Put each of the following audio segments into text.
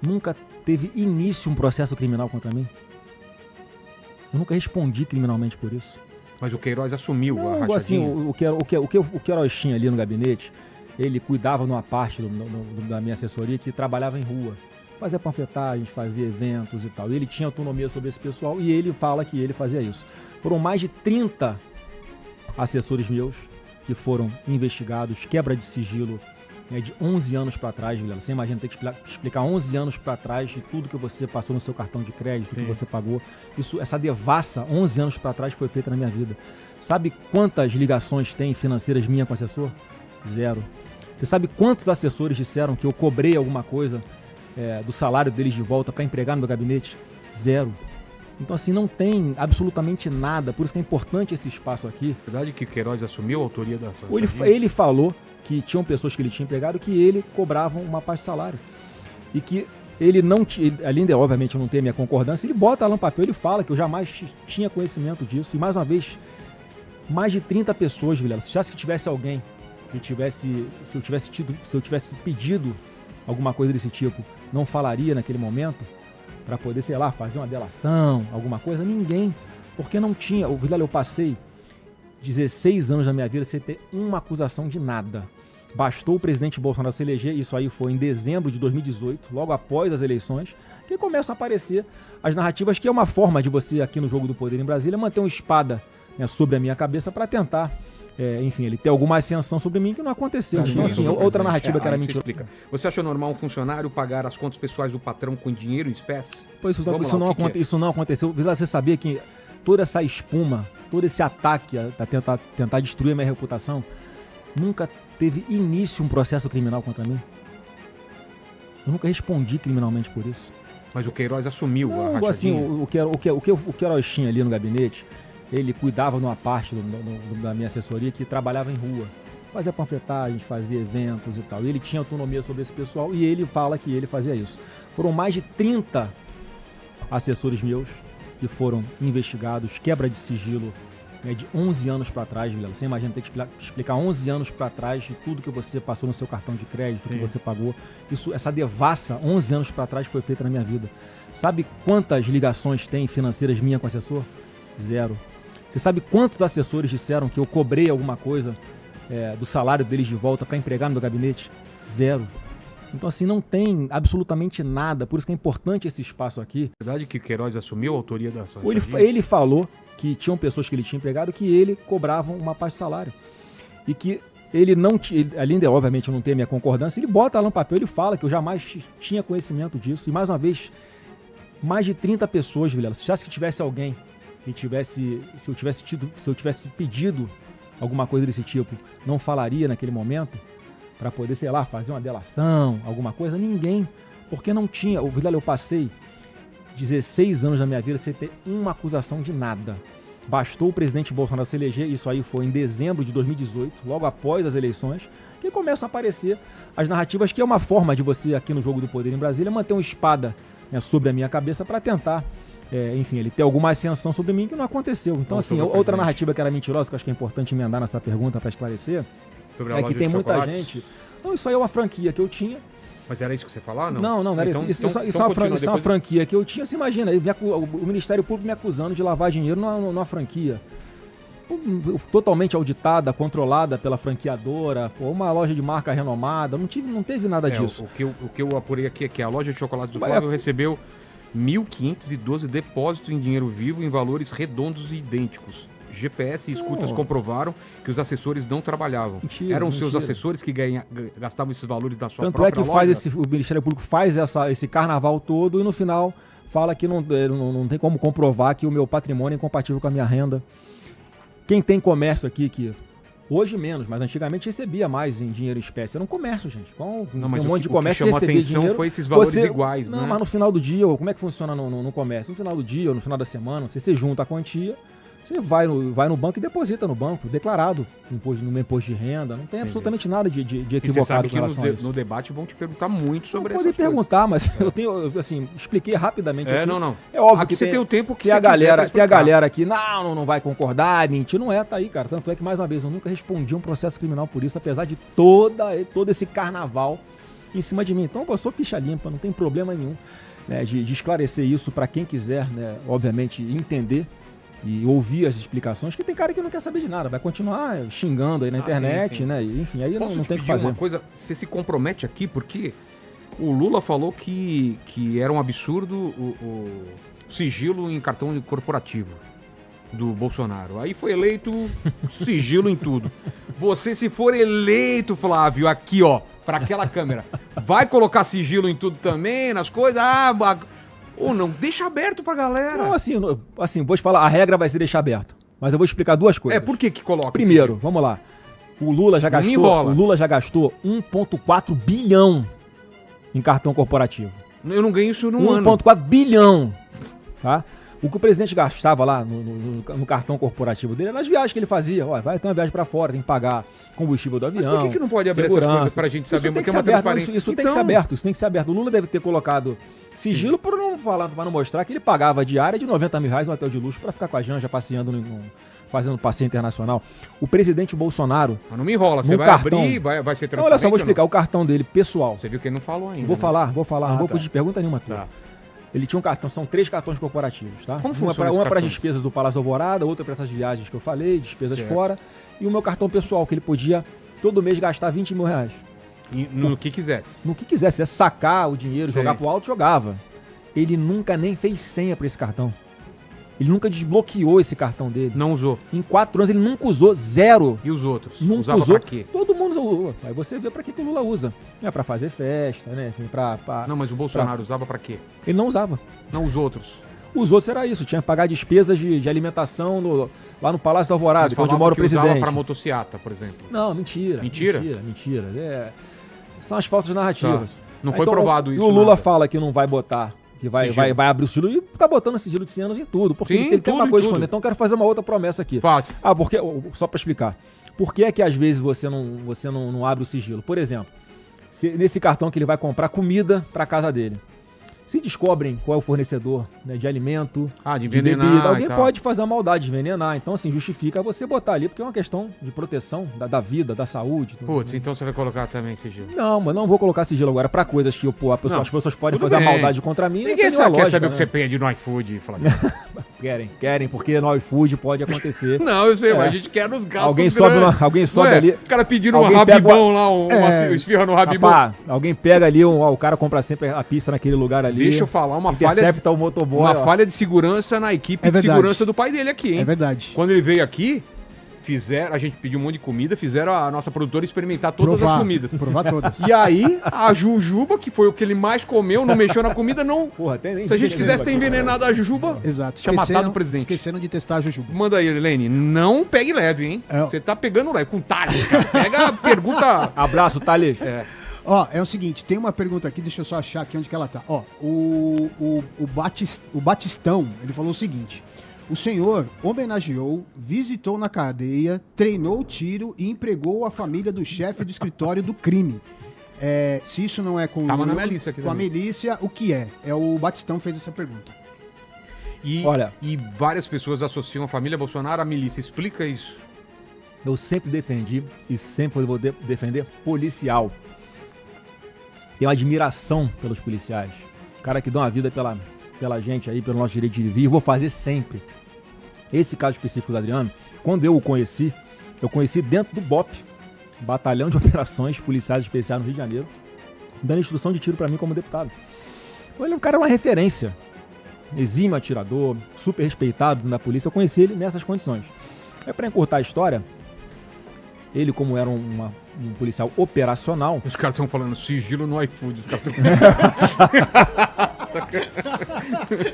Nunca teve início um processo criminal contra mim. Eu nunca respondi criminalmente por isso. Mas o Queiroz assumiu a Não, rachadinha? assim, o Queiroz tinha ali no gabinete, ele cuidava numa parte da minha assessoria que trabalhava em rua. Fazia panfletagem, fazia eventos e tal. E ele tinha autonomia sobre esse pessoal e ele fala que ele fazia isso. Foram mais de 30 assessores meus que foram investigados, quebra de sigilo, né, de 11 anos para trás, Vilela. Você imagina ter que explicar 11 anos para trás de tudo que você passou no seu cartão de crédito, que você pagou. Essa devassa, 11 anos para trás, foi feita na minha vida. Sabe quantas ligações tem financeiras minha com assessor? Zero. Você sabe quantos assessores disseram que eu cobrei alguma coisa do salário deles de volta para empregar no meu gabinete? Zero. Então, assim, não tem absolutamente nada. Por isso que é importante esse espaço aqui. É verdade que o Queiroz assumiu a autoria da ação? Ele falou que tinham pessoas que ele tinha empregado que ele cobrava uma parte de salário. E que ele não tinha, além de, obviamente, eu não ter minha concordância, ele bota lá no papel, ele fala que eu jamais tinha conhecimento disso. E, mais uma vez, mais de 30 pessoas, Vilela. Se achasse que tivesse alguém que se eu tivesse pedido alguma coisa desse tipo, não falaria naquele momento, para poder, sei lá, fazer uma delação, alguma coisa, ninguém, porque não tinha. Vilela, eu passei 16 anos da minha vida sem ter uma acusação de nada. Bastou o presidente Bolsonaro se eleger, isso aí foi em dezembro de 2018, logo após as eleições, que começam a aparecer as narrativas, que é uma forma de você, aqui no Jogo do Poder em Brasília, manter uma espada, né, sobre a minha cabeça para tentar, enfim, ele ter alguma ascensão sobre mim, que não aconteceu. Então, assim, outra narrativa que era mentira. Você acha normal um funcionário pagar as contas pessoais do patrão com dinheiro em espécie? Pois isso não aconteceu. Você sabia que toda essa espuma, todo esse ataque a tentar destruir a minha reputação, nunca teve início um processo criminal contra mim? Eu nunca respondi criminalmente por isso. Mas o Queiroz assumiu a rachadinha? Assim, o Queiroz tinha ali no gabinete, ele cuidava numa parte da minha assessoria que trabalhava em rua. Fazia panfletagem, fazia eventos e tal. E ele tinha autonomia sobre esse pessoal e ele fala que ele fazia isso. Foram mais de 30 assessores meus que foram investigados, quebra de sigilo, né, de 11 anos para trás, Vilela. Você imagina ter que explicar 11 anos para trás de tudo que você passou no seu cartão de crédito, que você pagou. Essa devassa, 11 anos para trás, foi feita na minha vida. Sabe quantas ligações tem financeiras minha com assessor? Zero. Você sabe quantos assessores disseram que eu cobrei alguma coisa do salário deles de volta para empregar no meu gabinete? Zero. Então, assim, não tem absolutamente nada. Por isso que é importante esse espaço aqui. É verdade que o Queiroz assumiu a autoria da ação? Ele falou que tinham pessoas que ele tinha empregado que ele cobrava uma parte de salário. E que ele não tinha, além de, obviamente, eu não ter minha concordância, ele bota lá no papel, ele fala que eu jamais tinha conhecimento disso. E, mais uma vez, mais de 30 pessoas, Vilela. Se achasse que tivesse alguém que se eu tivesse pedido alguma coisa desse tipo, não falaria naquele momento, para poder, sei lá, fazer uma delação, alguma coisa, ninguém, porque não tinha. Vilela, eu passei 16 anos da minha vida sem ter uma acusação de nada. Bastou o presidente Bolsonaro se eleger, isso aí foi em dezembro de 2018, logo após as eleições, que começam a aparecer as narrativas, que é uma forma de você, aqui no Jogo do Poder em Brasília, manter uma espada, né, sobre a minha cabeça para tentar, enfim, ele ter alguma ascensão sobre mim, que não aconteceu. Então, assim, outra narrativa que era mentirosa, que eu acho que é importante emendar nessa pergunta para esclarecer, é que tem muita gente... Não, isso aí é uma franquia que eu tinha. Mas era isso que você falava? Não era isso. Isso é uma franquia que eu tinha. Você imagina, o Ministério Público me acusando de lavar dinheiro numa franquia totalmente auditada, controlada pela franqueadora, uma loja de marca renomada. Não teve nada disso. O que eu apurei aqui é que a loja de chocolate do Flávio recebeu 1.512 depósitos em dinheiro vivo em valores redondos e idênticos. GPS e escutas comprovaram que os assessores não trabalhavam. Eram seus assessores que gastavam esses valores da sua própria loja? Tanto é que o Ministério Público faz esse carnaval todo e no final fala que não tem como comprovar que o meu patrimônio é incompatível com a minha renda. Quem tem comércio aqui, que hoje menos, mas antigamente recebia mais em dinheiro em espécie. Era um comércio, gente. Mas um monte de comércio que recebia dinheiro. Foi esses valores iguais, né? Mas no final do dia, como é que funciona no comércio? No final do dia ou no final da semana, você junta a quantia, você vai no banco e deposita no banco, declarado no imposto de renda. Não tem absolutamente nada de equivocado com relação a isso. No debate vão te perguntar muito sobre isso. Podem perguntar, mas eu tenho, assim, expliquei rapidamente aqui. Não. É óbvio aqui que você tem o tempo que tem a galera aqui, não vai concordar, mentir, não é, tá aí, cara. Tanto é que, mais uma vez, eu nunca respondi um processo criminal por isso, apesar de todo esse carnaval em cima de mim. Então, eu sou ficha limpa, não tem problema nenhum, né, de esclarecer isso para quem quiser, né, obviamente, entender e ouvir as explicações, que tem cara que não quer saber de nada, vai continuar xingando aí na internet, sim. né? E, enfim, aí Posso não te tem o que pedir fazer. uma coisa? Você se compromete aqui, porque o Lula falou que era um absurdo o sigilo em cartão corporativo do Bolsonaro. Aí foi eleito sigilo em tudo. Você, se for eleito, Flávio, aqui, ó, para aquela câmera, vai colocar sigilo em tudo também, nas coisas? Ou não, deixa aberto pra galera. Não, assim, vou te falar, a regra vai ser deixar aberto. Mas eu vou explicar duas coisas. Por que coloca? Primeiro, vamos lá. O Lula já gastou 1,4 bilhão em cartão corporativo. Eu não ganho isso num ano. 1,4 bilhão, tá? O que o presidente gastava lá no cartão corporativo dele, nas viagens que ele fazia. Ó, vai ter uma viagem pra fora, tem que pagar combustível do avião. Mas por que não pode abrir essas coisas pra gente saber? Isso tem que ser aberto. Isso tem que ser aberto. Isso tem que ser aberto. O Lula deve ter colocado sigilo para não mostrar que ele pagava diária de R$90 mil no hotel de luxo para ficar com a Janja passeando, fazendo passeio internacional. O presidente Bolsonaro... Mas não me enrola, você vai cartão, abrir, vai ser transparente. Não, olha só, vou explicar. O cartão dele, pessoal... Você viu que ele não falou ainda. Vou falar. Não vou fugir de pergunta nenhuma. Tá. Ele tinha um cartão, são 3 cartões corporativos, tá? Como funciona uma para despesas do Palácio Alvorada, outra para essas viagens que eu falei, despesas fora, e o meu cartão pessoal, que ele podia todo mês gastar R$20 mil. No que quisesse. No que quisesse. Se sacar o dinheiro, jogar pro alto, jogava. Ele nunca nem fez senha para esse cartão. Ele nunca desbloqueou esse cartão dele. Não usou. Em 4 anos ele nunca usou, 0. E os outros? Nunca usava usou. Pra quê? Todo mundo usou. Aí você vê pra que o Lula usa. É pra fazer festa, né? Enfim, Não, mas o Bolsonaro usava pra quê? Ele não usava. Não, os outros. Os outros era isso. Tinha que pagar despesas de alimentação lá no Palácio do Alvorada, onde mora o presidente. Usava pra motociata, por exemplo. Não, mentira. Mentira? Mentira. São as falsas narrativas. Tá. Não foi provado isso. E o Lula fala que não vai botar, que vai abrir o sigilo, e tá botando sigilo de 100 anos em tudo. Porque sim, ele tem uma coisa escondida. Então eu quero fazer uma outra promessa aqui. Faz. Porque, só pra explicar. Por que é que às vezes você não abre o sigilo? Por exemplo, nesse cartão que ele vai comprar comida pra casa dele. Se descobrem qual é o fornecedor, né, de alimento, de envenenar, bebida, alguém pode fazer uma maldade de envenenar. Então, assim, justifica você botar ali, porque é uma questão de proteção da vida, da saúde. Putz, então você vai colocar também sigilo. Não, mas não vou colocar sigilo agora pra coisas que as pessoas podem fazer a maldade contra mim. Ninguém quer saber o que você pede no iFood, Flávio. Querem, porque no iFood pode acontecer. Não, eu sei, mas a gente quer nos gastos Alguém sobe ali. O cara pedindo um rabibão lá, uma esfirra no rabibão. Rapaz, alguém pega ali, o cara compra sempre a pista naquele lugar ali. Deixa eu falar uma falha de segurança na equipe de segurança do pai dele aqui, hein? É verdade. Quando ele veio aqui, a gente pediu um monte de comida, fizeram a nossa produtora experimentar todas as comidas. Provar todas. E aí, a Jujuba, que foi o que ele mais comeu, não mexeu na comida, não... Porra, se a gente quisesse ter envenenado a Jujuba, exato. tinha matado o presidente. Esqueceram de testar a Jujuba. Manda aí, Helene, não pegue leve, hein? Você tá pegando leve, com Thales, cara. Pega a pergunta... Abraço, Thales. É o seguinte, tem uma pergunta aqui, deixa eu só achar aqui onde que ela tá. O Batistão, ele falou o seguinte: o senhor homenageou, visitou na cadeia, treinou tiro e empregou a família do chefe do escritório do crime. Se isso não é com Tava na milícia aqui com a milícia, o que é? O Batistão fez essa pergunta. E várias pessoas associam a família Bolsonaro à milícia. Explica isso. Eu sempre defendi e sempre vou defender policial. Tenho admiração pelos policiais. Cara que dão a vida pela gente aí, pelo nosso direito de viver. E vou fazer sempre. Esse caso específico do Adriano, quando eu conheci dentro do BOP, Batalhão de Operações Policiais Especiais no Rio de Janeiro, dando instrução de tiro pra mim como deputado. Então ele é um cara, uma referência. Exímio atirador, super respeitado na polícia. Eu conheci ele nessas condições. Pra encurtar a história, ele, como era um policial operacional... Os caras estão falando sigilo no iFood.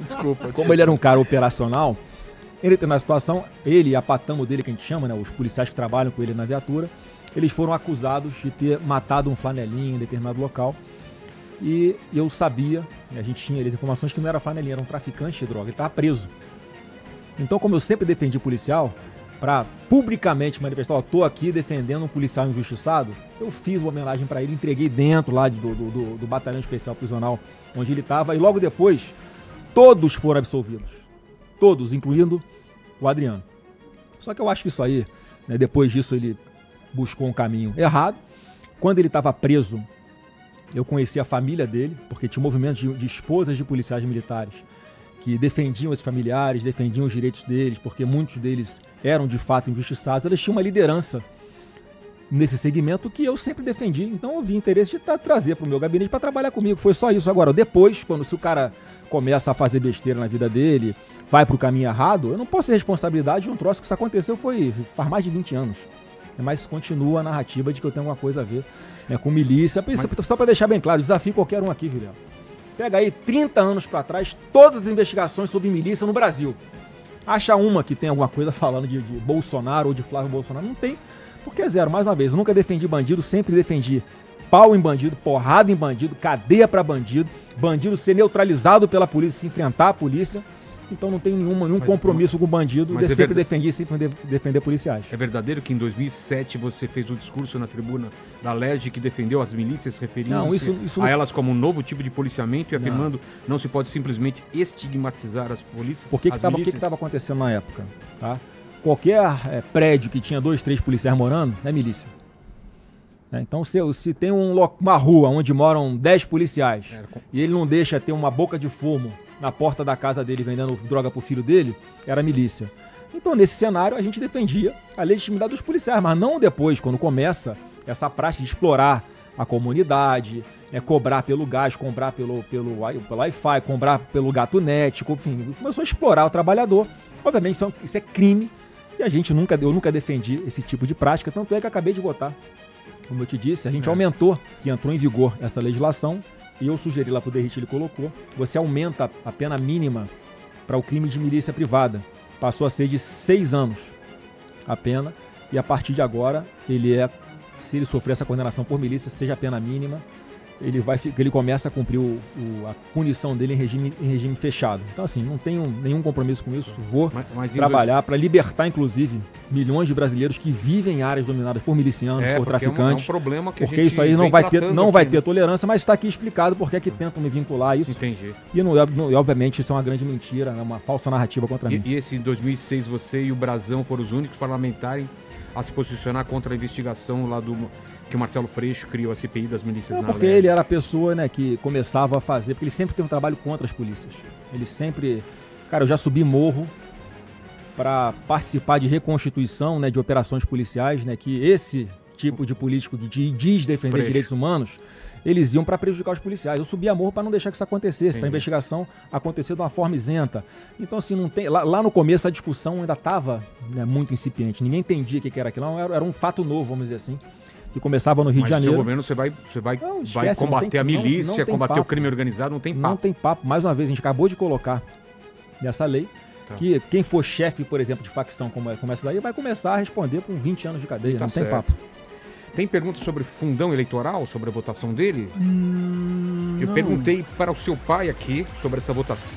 Desculpa. Como ele era um cara operacional, ele tem na situação, ele e a patamo dele, que a gente chama, né, os policiais que trabalham com ele na viatura, eles foram acusados de ter matado um flanelinha em determinado local. E eu sabia, a gente tinha ali as informações que não era flanelinha, era um traficante de droga, ele estava preso. Então, como eu sempre defendi policial, para publicamente manifestar, tô aqui defendendo um policial injustiçado, eu fiz uma homenagem para ele, entreguei dentro lá do Batalhão Especial Prisional onde ele estava, e logo depois todos foram absolvidos, todos, incluindo o Adriano. Só que eu acho que isso aí, né, depois disso ele buscou um caminho errado. Quando ele estava preso, Eu conheci a família dele, porque tinha um movimento de esposas de policiais militares que defendiam esses familiares, defendiam os direitos deles, porque muitos deles eram de fato injustiçados. Eles tinham uma liderança nesse segmento que eu sempre defendi. Então eu vi interesse de trazer para o meu gabinete para trabalhar comigo. Foi só isso. Agora, depois, se o cara começa a fazer besteira na vida dele, vai para o caminho errado, eu não posso ter responsabilidade de um troço que isso aconteceu faz mais de 20 anos. Mas continua a narrativa de que eu tenho alguma coisa a ver com milícia. Só para deixar bem claro, desafio qualquer um aqui, Vilela. Pega aí 30 anos para trás, todas as investigações sobre milícia no Brasil. Acha uma que tem alguma coisa falando de Bolsonaro ou de Flávio Bolsonaro. Não tem, porque é zero. Mais uma vez, eu nunca defendi bandido, sempre defendi pau em bandido, porrada em bandido, cadeia para bandido, bandido ser neutralizado pela polícia, se enfrentar a polícia. Então não tem nenhum compromisso com o bandido. Eu sempre defender policiais. É verdadeiro que em 2007 você fez um discurso na tribuna da LERJ que defendeu as milícias, referindo-se a elas como um novo tipo de policiamento e afirmando não se pode simplesmente estigmatizar as polícias? O que estava acontecendo na época? Tá? Qualquer prédio que tinha 2, 3 policiais morando é milícia. Então, se tem uma rua onde moram 10 policiais e ele não deixa ter uma boca de fumo na porta da casa dele vendendo droga pro filho dele, era milícia. Então, nesse cenário, a gente defendia a legitimidade dos policiais, mas não depois, quando começa essa prática de explorar a comunidade, cobrar pelo gás, cobrar pelo Wi-Fi, cobrar pelo gato net, enfim, começou a explorar o trabalhador. Obviamente, isso é crime e eu nunca defendi esse tipo de prática, tanto é que acabei de votar. Como eu te disse, a gente aumentou, que entrou em vigor essa legislação, e eu sugeri lá para o Derrite, ele colocou, você aumenta a pena mínima para o crime de milícia privada. Passou a ser de 6 anos a pena, e a partir de agora, se ele sofrer essa condenação por milícia, seja a pena mínima, ele começa a cumprir a punição dele em regime fechado. Então, assim, não tenho nenhum compromisso com isso. Vou trabalhar para libertar, inclusive, milhões de brasileiros que vivem em áreas dominadas por milicianos, por traficantes. É um problema que porque isso aí não vai ter tolerância, mas está aqui explicado porque é que tentam me vincular a isso. Entendi. E, obviamente, isso é uma grande mentira, é uma falsa narrativa contra mim. E esse em 2006, você e o Brazão foram os únicos parlamentares a se posicionar contra a investigação lá que o Marcelo Freixo criou a CPI das milícias na porque ele era a pessoa, que começava a fazer, porque ele sempre teve um trabalho contra as polícias. Ele sempre... Cara, eu já subi morro para participar de reconstituição, de operações policiais, que esse tipo de político que diz defender direitos humanos, eles iam para prejudicar os policiais. Eu subia morro para não deixar que isso acontecesse, para a investigação acontecer de uma forma isenta. Então, assim, não tem... Lá no começo a discussão ainda estava muito incipiente. Ninguém entendia o que era aquilo. Era um fato novo, vamos dizer assim, que começava no Rio de Janeiro. Mas seu governo você vai combater a milícia, combater o crime organizado, não tem papo. Não tem papo. Mais uma vez, a gente acabou de colocar nessa lei que quem for chefe, por exemplo, de facção como essa daí, vai começar a responder por 20 anos de cadeia. Não tem papo. Tem pergunta sobre fundão eleitoral, sobre a votação dele? Eu perguntei para o seu pai aqui sobre essa votação.